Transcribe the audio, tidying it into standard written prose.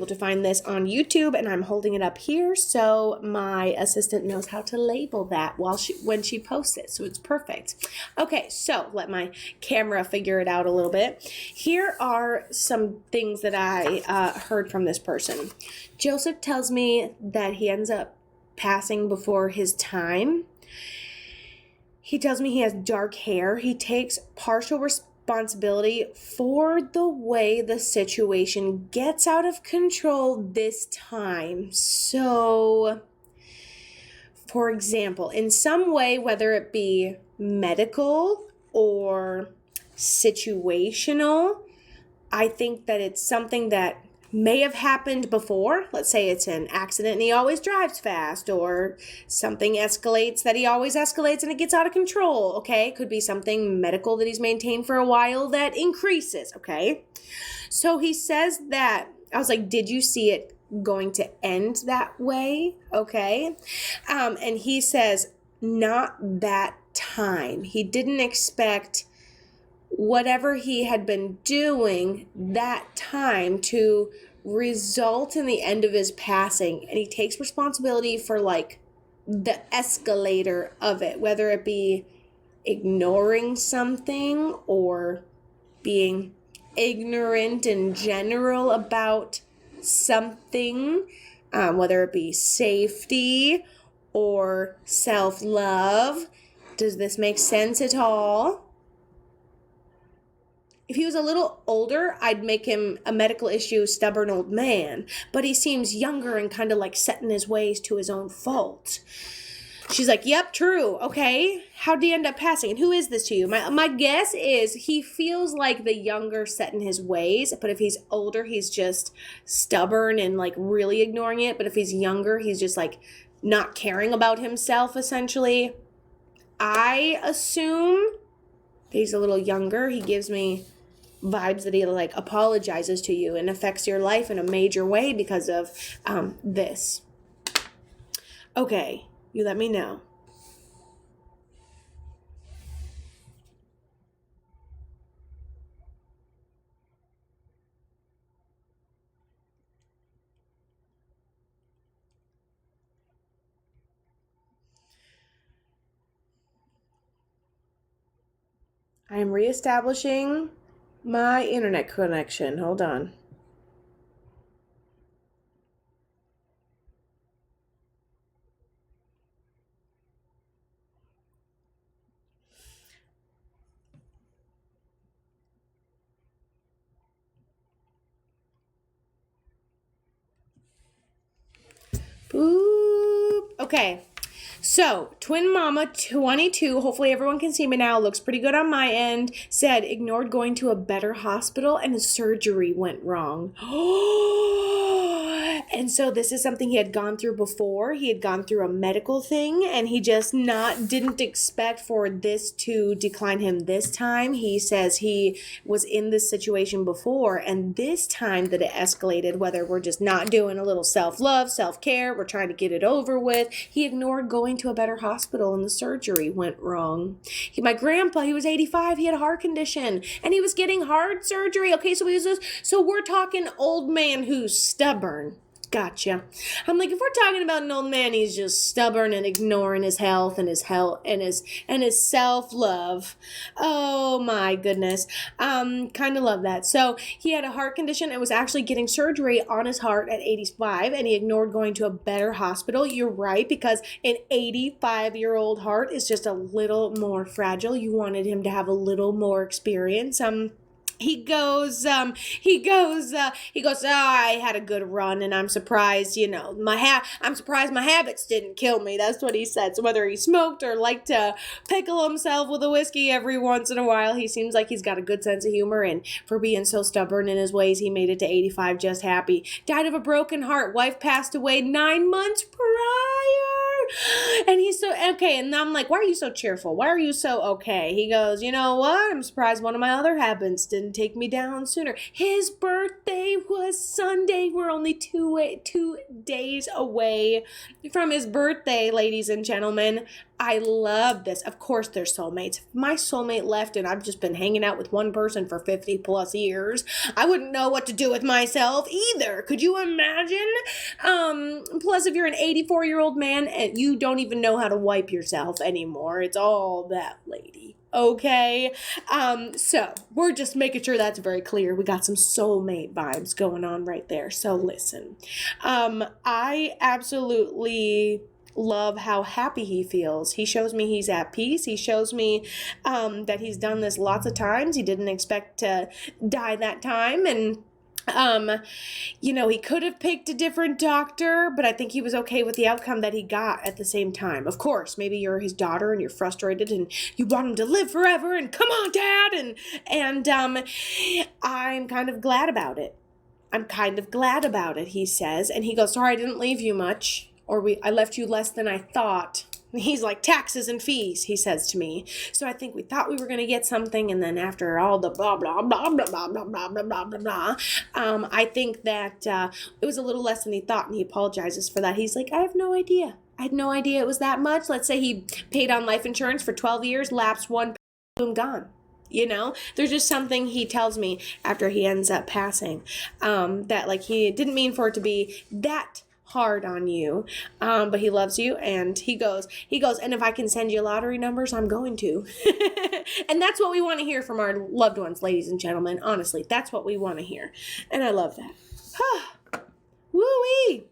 to find this on YouTube, and I'm holding it up here so my assistant knows how to label that when she posts it, so it's perfect. Okay, so let my camera figure it out a little bit. Here are some things that I heard from this person. Joseph tells me that he ends up passing before his time. He tells me he has dark hair. He takes partial responsibility for the way the situation gets out of control this time. So, for example, in some way, whether it be medical or situational, I think that it's something that may have happened before. Let's say it's an accident and he always drives fast, or something escalates that he always escalates and it gets out of control, okay? Could be something medical that he's maintained for a while that increases, okay? So he says that, I was like, did you see it going to end that way? Okay. And he says, not that time. He didn't expect whatever he had been doing that time to result in the end of his passing. And he takes responsibility for like the escalator of it, whether it be ignoring something or being ignorant in general about something, whether it be safety or self-love. Does this make sense at all? If he was a little older, I'd make him a medical issue, stubborn old man. But he seems younger and kind of like set in his ways to his own fault. She's like, yep, true. Okay. How'd he end up passing? And who is this to you? My guess is he feels like the younger set in his ways. But if he's older, he's just stubborn and like really ignoring it. But if he's younger, he's just like not caring about himself, essentially. I assume he's a little younger. He gives me vibes that he like apologizes to you and affects your life in a major way because of this. Okay, you let me know. I am reestablishing my internet connection. Hold on. Boop. Okay. So, Twinmama 22, hopefully everyone can see me now, looks pretty good on my end, said ignored going to a better hospital and the surgery went wrong. And so this is something he had gone through before. He had gone through a medical thing and he just didn't expect for this to decline him this time. He says he was in this situation before, and this time that it escalated, whether we're just not doing a little self-love, self-care, we're trying to get it over with, he ignored going to a better hospital and the surgery went wrong. My grandpa, he was 85, he had a heart condition and he was getting heart surgery. Okay, so we're talking old man who's stubborn. Gotcha. I'm like, if we're talking about an old man, he's just stubborn and ignoring his health and his self-love. Oh my goodness. Kind of love that. So he had a heart condition and was actually getting surgery on his heart at 85, and he ignored going to a better hospital. You're right, because an 85-year-old heart is just a little more fragile. You wanted him to have a little more experience. He goes, oh, I had a good run and I'm surprised, I'm surprised my habits didn't kill me. That's what he said. So whether he smoked or liked to pickle himself with a whiskey every once in a while, he seems like he's got a good sense of humor, and for being so stubborn in his ways, he made it to 85 just happy. Died of a broken heart. Wife passed away 9 months prior. And he's so, okay. And I'm like, why are you so cheerful? Why are you so okay? He goes, you know what? I'm surprised one of my other habits didn't take me down sooner. His birthday was Sunday. We're only two days away from his birthday, ladies and gentlemen. I love this. Of course, they're soulmates. If my soulmate left and I've just been hanging out with one person for 50 plus years, I wouldn't know what to do with myself either. Could you imagine? Plus, if you're an 84-year-old man and you don't even know how to wipe yourself anymore, it's all that lady. Okay, so we're just making sure that's very clear. We got some soulmate vibes going on right there. So listen, I absolutely love how happy he feels. He shows me he's at peace. He shows me that he's done this lots of times. He didn't expect to die that time, and he could have picked a different doctor, but I think he was okay with the outcome that he got at the same time. Of course, maybe you're his daughter and you're frustrated and you want him to live forever and come on, Dad, and I'm kind of glad about it. He says, and he goes, sorry I didn't leave you much, or I left you less than I thought. He's like, taxes and fees, he says to me. So I think we thought we were going to get something, and then after all the blah, blah, blah, blah, blah, blah, blah, blah, blah, blah, blah, I think that it was a little less than he thought, and he apologizes for that. He's like, I have no idea. I had no idea it was that much. Let's say he paid on life insurance for 12 years, lapsed one, boom, gone. There's just something he tells me after he ends up passing, that like he didn't mean for it to be that hard on you, but he loves you, and he goes, and if I can send you lottery numbers, I'm going to. And that's what we want to hear from our loved ones, ladies and gentlemen. Honestly, that's what we want to hear, and I love that. Woo-wee.